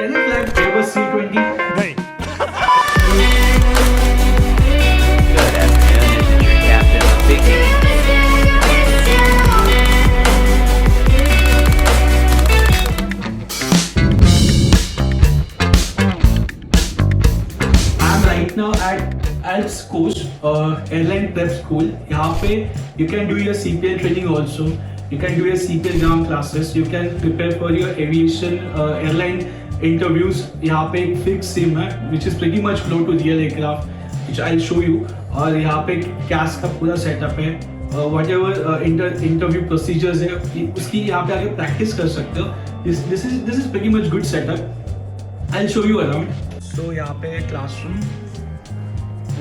Can I fly Airbus C20? नहीं. Good afternoon, this is your captain speaking. I'm right now at Alps Coast Airline Prep School. यहाँ पे you can do your CPL training also. You can do your CPL ground classes. You can prepare for your aviation airline interviews. यहाँ पे एक fixed sim है, which is pretty much flow to real aircraft, which I'll show you. और यहाँ पे CAS का पूरा setup है. Whatever interview procedures है, उसकी यहाँ पे आगे practice कर सकते हो. This is pretty much good setup. I'll show you around. So यहाँ पे classroom.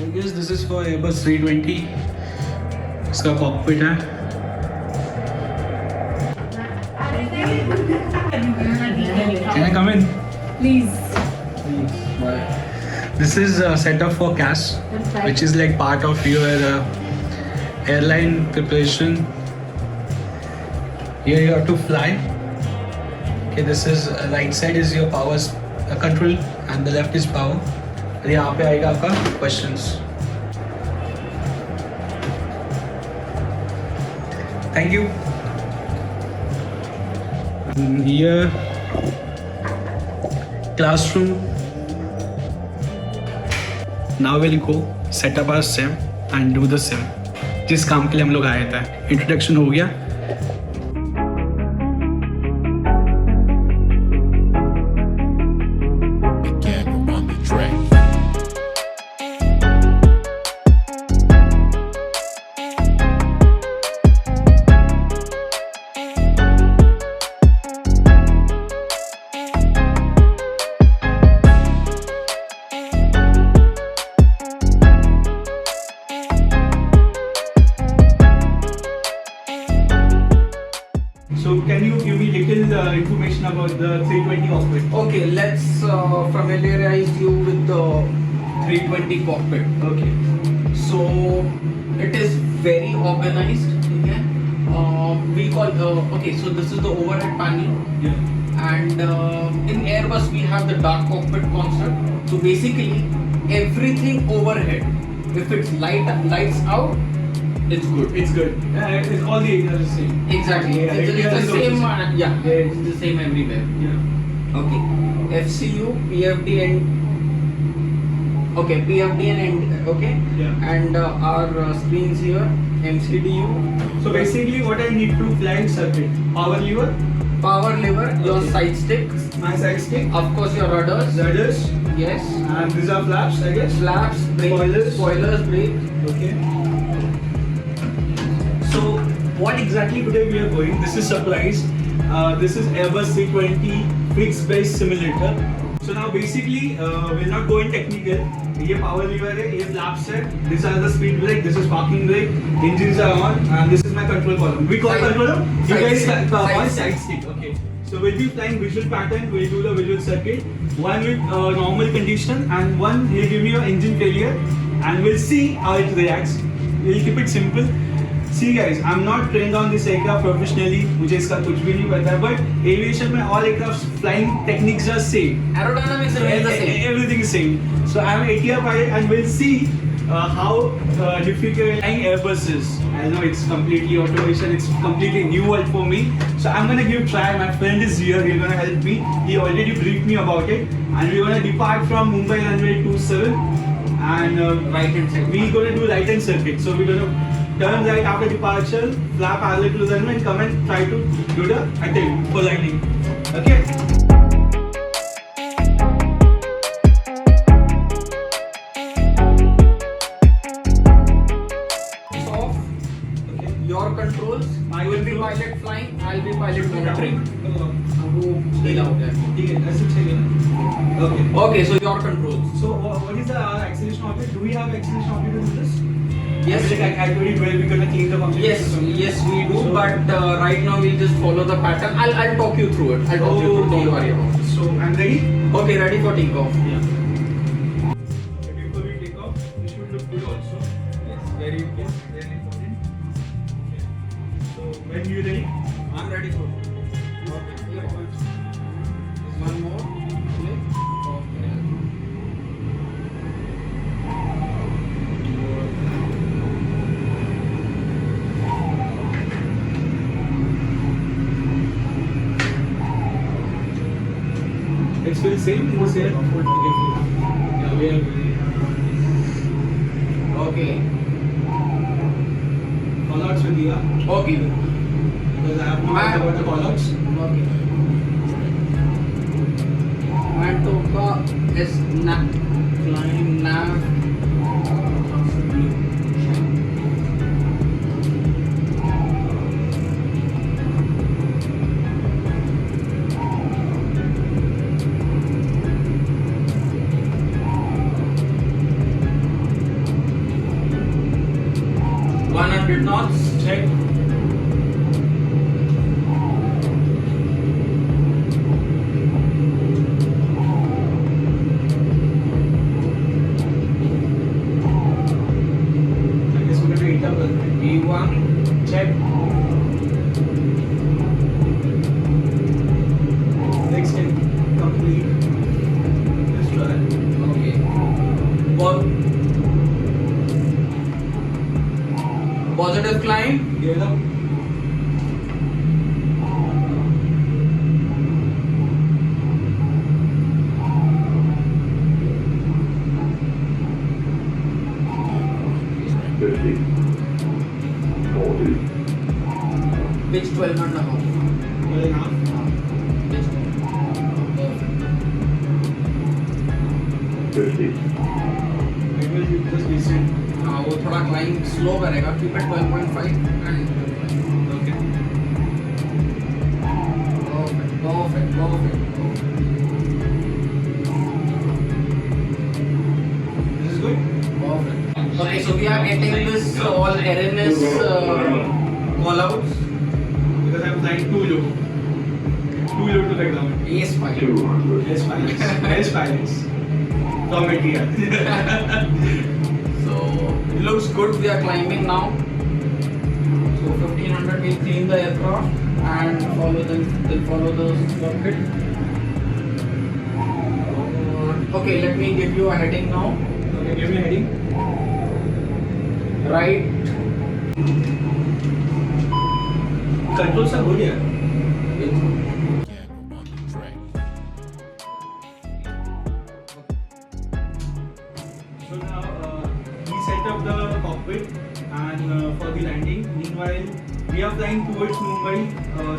I guess this is for Airbus 320. इसका cockpit है. Can I come in? Please. This is set up for CAS, which is like part of your airline preparation. Here you have to fly. Okay, this is right side is your power control and the left is power. और यहाँ पे आएगा आपका questions. Thank you. And here classroom. Now we'll go set up our sim and do the sim. जिस काम के लिए हम लोग आए थे. Introduction हो गया. Again on the track. So can you give me little information about the 320 cockpit? Okay, let's familiarize you with the 320 cockpit. Okay. So it is very organized. Okay, we call okay. So this is the overhead panel, Yeah. and in Airbus we have the dark cockpit concept. So basically everything overhead, if it's lights out, it's good. It's good. It's all the areas the same. Exactly. Yeah, It's yeah, the same. yeah. It's the same everywhere. Yeah. Okay. FCU, PFD and okay, PFD and okay. Yeah. And our screens here, MCDU, So basically, what I need to fly in circuit: power lever, power lever, your Okay. side stick, my side stick, of course your rudders, rudders, yes, and these are flaps, I guess. flaps, brakes, spoilers, brake. Okay. So what exactly today we are going? This is surprise. This is Airbus C20 fixed base simulator. So now basically we'll not go in technical. ये power lever है, ये flaps है. These are the speed brake. This is parking brake. Engines are on, and this is my control column. We call Side- control column. You side guys stick. call Side side stick. Okay. So we'll be flying visual pattern. We'll do the visual circuit. One with normal condition, and one he'll give me your engine failure, and we'll see how it reacts. We'll keep it simple. See guys, I'm not trained on this aircraft professionally. मुझे इसका कुछ भी नहीं पता है. But aviation में all aircraft flying techniques are same. Aerodynamics remains the same. Everything is same. So I'm an ATR pilot, and we'll see how difficult flying Airbus is. I know it's completely automation. It's completely new world for me. So I'm gonna give try. My friend is here. He's gonna help me. He already briefed me about it, and we're gonna depart from Mumbai runway 27, and Right hand side. we're gonna do right hand circuit. So we're gonna turn right after departure, fly parallel to the runway, and come and try to do the attempt for landing. Okay. Off. Okay. Your controls. My I will be controls. pilot flying. I'll be pilot monitoring. वो ठीक ढीला हो गया. है, ऐसे चलेगा. Okay. Okay, so your controls. So what is the acceleration object? Do we have acceleration object in this? Yes. Like I told you, we're gonna change the function. Yes, we do. So- But right now we'll just follow the pattern. I'll talk you through it. I'll talk you through. Don't worry about it. So I'm ready. Okay, ready for takeoff. Yeah. Okay, before we take off, we should look good also. Yes, very important. Very important. Okay. So when you ready? I'm ready for it. Okay. One more. Click. It's still same. It was here. Yeah, we are. Okay. Callouts with Dia. Okay. Because I have no idea about the callouts. Okay. Mantoka is nav. Flying nav. Knots. Check. I guess we're going to interval. E1. Check. Next in. Complete. Let's try. Okay. Positive climb. Get up. Pitch 12 and a half. 12.5. Pitch 12. It will just descend. हाँ वो थोड़ा climb slow करेगा keep it 12.5 and Okay. perfect. This is good. Perfect. Okay, so we are getting this all erroneous callouts. Because I'm flying too low. Too low to the ground. Ace 5. Yes, pilots. Yes, pilots. From India. So it looks good. We are climbing now. So 1500 we'll clean the aircraft and follow the circuit. Okay, let me give you a heading now. Okay, give me a heading. Right. Controls are good here. Again, on the track. So now we set up the cockpit and for the landing. Meanwhile, we are flying towards Mumbai,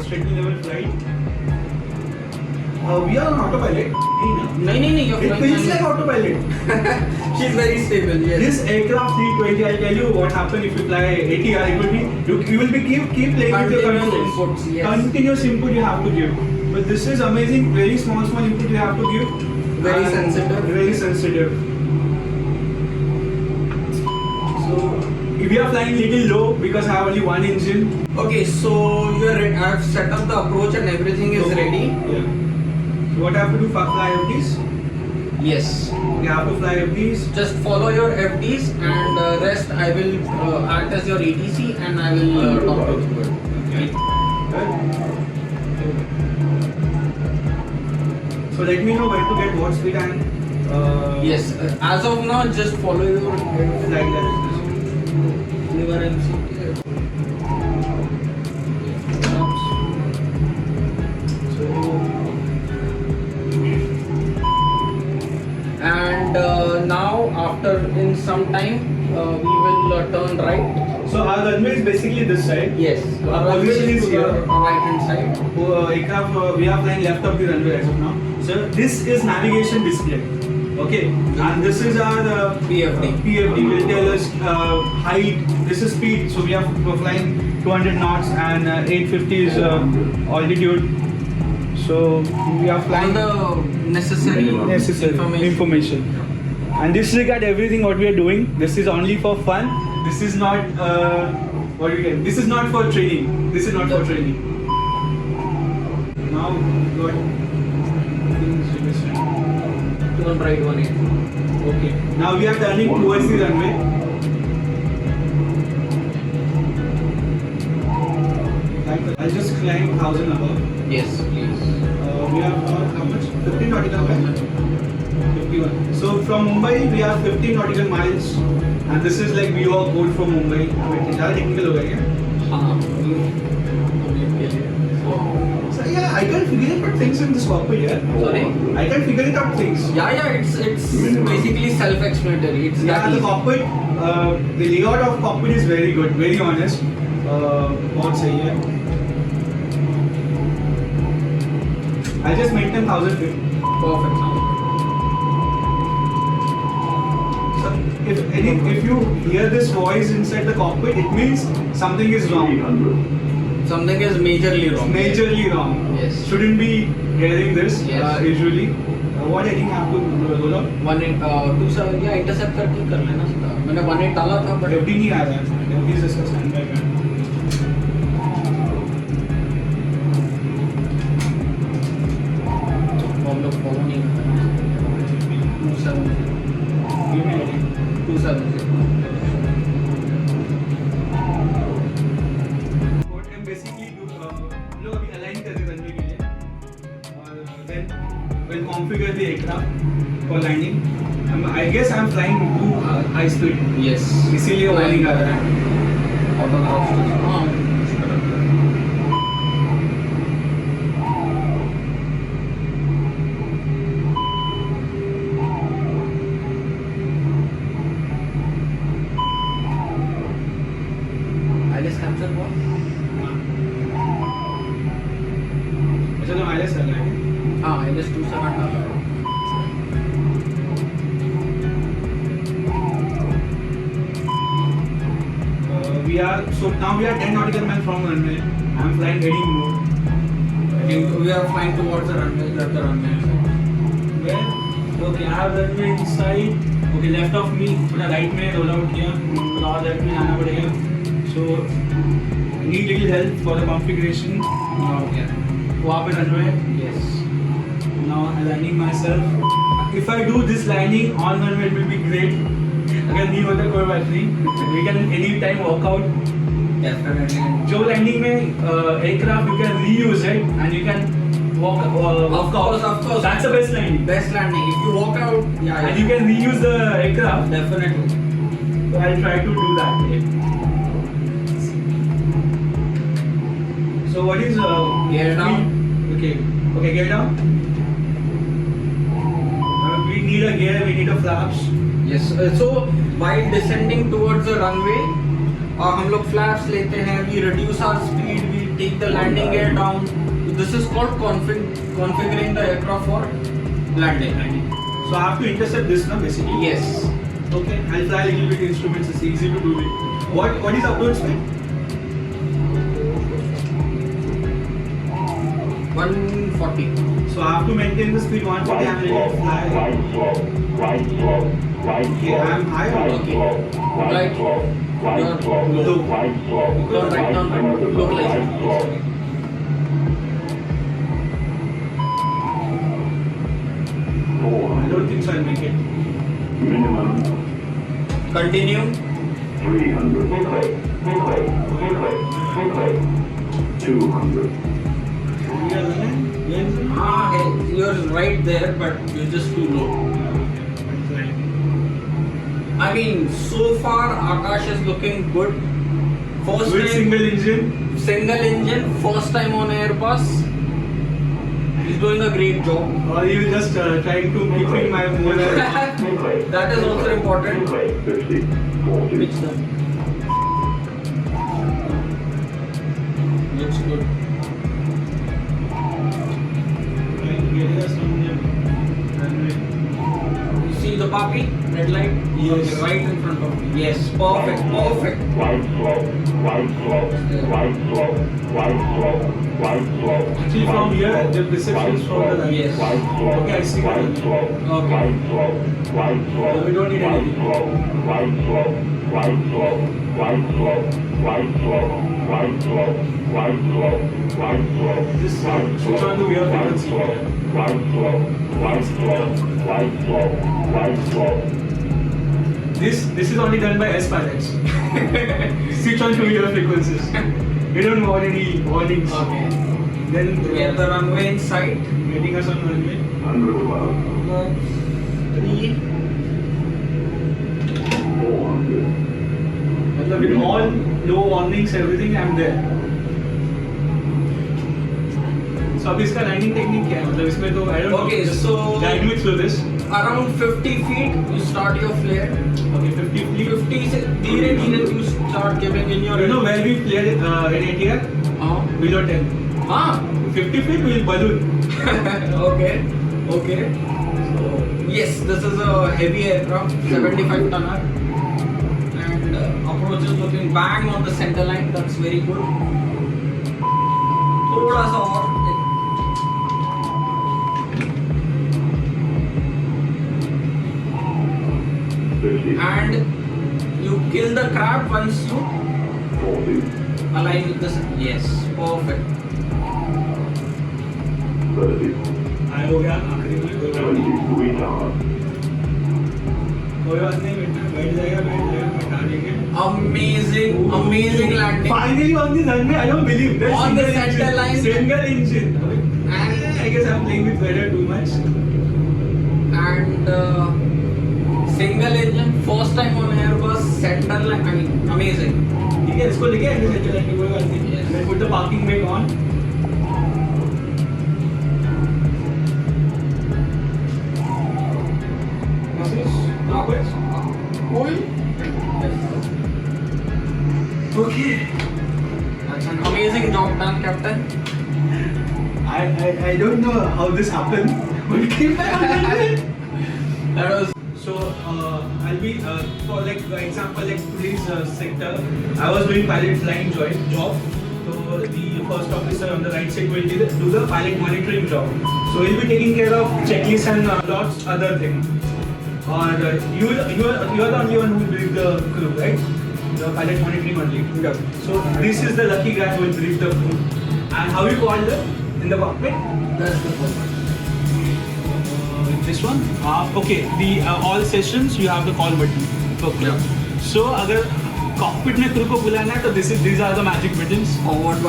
straight level flight. We are on autopilot. No, you're It flying. feels like autopilot. She's very stable. Yes. This aircraft 320, I'll tell you what happens if you fly ATR. It will be you will be keep playing with your Continuous controls. inputs, yes. Continuous input you have to give. But this is amazing. Very small input you have to give. Very And sensitive. Very sensitive. So if we are flying little low because I have only one engine. Okay, so I've set up the approach and everything is ready. Yeah. So what I have to do? Fly FDs. Yes. We have to fly FDs. Just follow your FDs and rest I will act as your ATC and I will talk to you. Okay. So let me know when to get what speed and Yes, as of now just follow your like that. liver MC. So And now after in some time we will turn right. So our runway is basically this side. Yes. Our position is here. Right hand side. Aircraft, we are flying left of the runway as of now. So this is navigation display. Okay, and this is our PFD. PFD will tell us height. This is speed. So we're flying 200 knots and 850 is altitude. So we are All flying the necessary information. And disregard everything what we are doing. This is only for fun. This is not what do you get? This is not for training. This is not for training. Now we got Turn right 180. okay. Now we are turning towards the runway. I'll just climb 1000 above. Yes, please. We have how much? 15 nautical miles. 51. So from Mumbai we have 15 nautical miles, and this is like we all go from Mumbai. ज़्यादा technical हो गया क्या? हाँ. So yeah, I I can figure out things in this cockpit here. Sorry? I can figure it out things. Yeah, it's basically self-explanatory. It's Yeah, that the easy. cockpit, the layout of cockpit is very good, very honest. बहुत सही है. I just maintain 1000 feet. Perfect. So if you hear this voice inside the cockpit, it means something is wrong. Something is majorly wrong. Majorly wrong. Yes. Shouldn't be hearing this Yes. usually. What I think I have to roll up. 1-8 या intercept करके कर लेना सीधा. मैंने 1-8 डाला था but FD नहीं आ रहा है. FD is just a standby man. हम लोग फॉलो नहीं कर रहे. 270. Give me a heading. 270. What can basically do, लोग अभी align कर रहे runway के लिए. और then we'll configure the aircraft for landing. I guess I'm flying too high speed. Yes. इसीलिए warning आ रहा है. हाँ. ILS cancel हुआ? अच्छा तो ILS कर रहा है. हाँ, ILS 27 डाला है. We are so now we are 10 nautical miles from runway. I'm flying heading mode. We are flying towards the runway. Left the runway. Where? Okay, I have runway inside. Okay, left of me. थोड़ा right में roll out किया. थोड़ा और left में आना पड़ेगा. So need little help for the configuration. Okay. वहाँ पे runway. Yes. Now aligning myself. If I do this landing on runway, it will be great. अगर नहीं होता कोई बात नहीं. We can any time walk out. Definitely. जो landing में aircraft you can reuse it and you can walk. Of course. That's the best landing. Best landing. If you walk out, yeah. And you can reuse the aircraft. Definitely. So I'll try to do that. So what is Gear down. Okay, gear down. We need a gear. We need a flaps. Yes. So while descending towards the runway, हम लोग flaps लेते हैं. We reduce our speed. We take the landing gear down. This is called configuring the aircraft for landing. So I have to intercept this now basically. Yes. Okay, I'll fly a little bit instruments. It's easy to do it. What is approach speed? 140. So I have to maintain the speed 140 and let it fly. Okay, I'm high or low? Okay. Right. Low. Turn right. Localize. I don't think so I'll make it. Continue. 200. We are running. You're right there, but you're just too low. I mean, so far Akash is looking good. First With time, single engine. first time on Airbus. He's doing a great job. Or you just trying to keeping my motor. That is also important. 50, 40. Which one? Looks good. You see the puppy? Red light? Yes. Right in front of me. Yes, perfect. Actually from here the reception is from the right. Yes. Okay, I see that. Okay. We don't need anything. Just switch on the wheel frequency. This is only done by S pilots. Switch on to your frequencies. We don't want any warnings. Okay. Then We have the runway in sight. getting us on runway. 112. 3. 400. With all low warnings, everything, I'm there. So अब इसका landing technique क्या है? मतलब इसमें तो I don't know. Okay, Just so guide me through this. Around 50 feet, you start your flare. Okay, 50 feet. 50 से धीरे धीरे you start giving in your. You know where we flared in ATR? Below 10. हाँ. 50 feet will balloon. Okay. So yes, this is a heavy aircraft, 75 tonner, and approach is looking bang on the center line. That's very good. थोड़ा सा और. And you kill the crab once you 40, align with this. Yes, perfect. 30, आया हो गया आखिरी में 20 retard. कोई बात नहीं बेटा बैठ जाएगा बैठा देंगे. Amazing landing. Finally on the runway, I don't believe that. On the Single center engine. line. Single engine. And I guess I'm playing with weather too much. single engine, first time on Airbus, center line. I mean, amazing. ठीक है इसको लेके आएंगे centre line की कोई बात नहीं. Yes. Then put the parking brake on. Okay. That's an amazing job done, Captain. I don't know how this happened. But keep that. That was. So I'll be for like example like today's sector. I was doing pilot flying job. So the first officer on the right side will do the pilot monitoring job. So he'll be taking care of checklists and lots other things. Or you are the only one who will brief the crew, right? The pilot monitoring only. Yeah. So this is the lucky guy who will brief the crew. And how you call them in the cockpit? That's the point. This one? Okay, the all sessions you have the call button for crew. Yeah. So अगर cockpit में crew को बुलाना है तो these are the magic buttons. Forward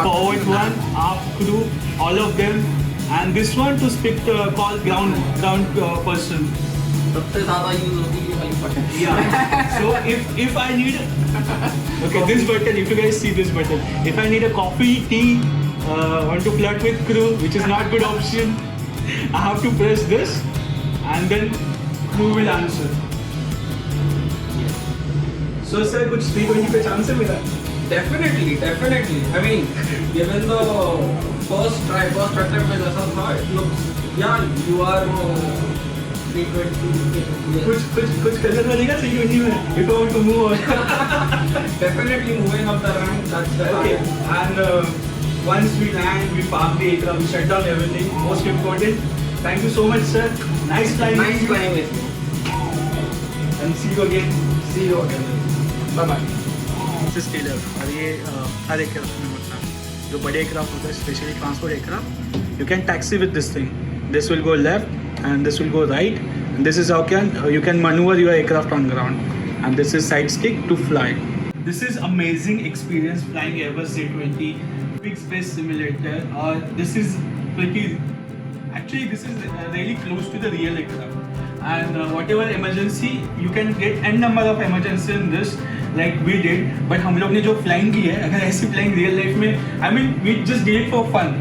one, aft crew, all of them, and this one to speak call ground person. सबसे ज़्यादा use होती है ये वाली button. Yeah. So if I need okay this button, if you guys see this button, if I need a coffee, tea, want to flirt with crew, which is not good option, I have to press this, and then crew will answer. So sir, कुछ 320 पे chance है मेरा? Definitely. I mean, given the first attempt में जैसा था, it looks, yeah, you are 320. कुछ colour बनेगा 320 में? If I want to move on. Definitely moving up the rank. That's the Okay, and once we land, we park the aircraft, we shut down everything. Most important. Thank you so much, sir. Nice flying. Nice flying with you. And see you again. See you again. Bye bye. This is Taylor. और ये हर aircraft में होता है. जो बड़े aircraft होता है, specially transport aircraft, you can taxi with this thing. This will go left and this will go right. And this is how you can maneuver your aircraft on ground. And this is side stick to fly. This is amazing experience flying Airbus A320 fixed base simulator. This is pretty. Actually, this is really close to the real aircraft. And whatever emergency, you can get n number of emergency in this, like we did. But हम लोग ने जो flying की है, अगर ऐसी flying real life में, I mean, we just did it for fun.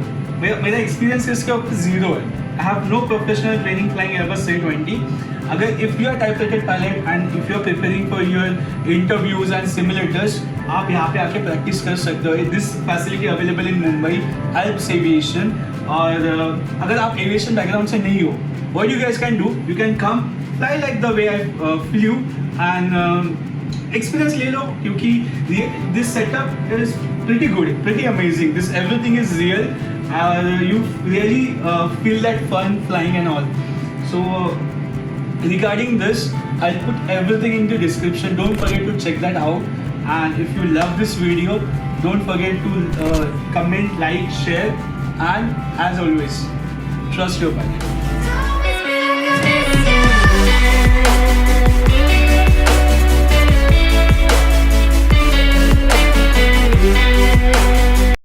मेरा experience इसके ऊपर zero है. I have no professional training flying Airbus A320. अगर if you are type-rated pilot and if you are preparing for your interviews and simulators, आप यहाँ पे आके practice कर सकते हो. This facility available in Mumbai, Alps Aviation. और अगर आप aviation background से नहीं हो, what you guys can do, you can come fly like the way I flew and experience ले लो, क्योंकि this setup is pretty good, pretty amazing. This everything is real. You really feel that fun flying and all. So regarding this, I'll put everything in the description. Don't forget to check that out. And if you love this video, don't forget to comment, like, share, and as always, trust your pilot.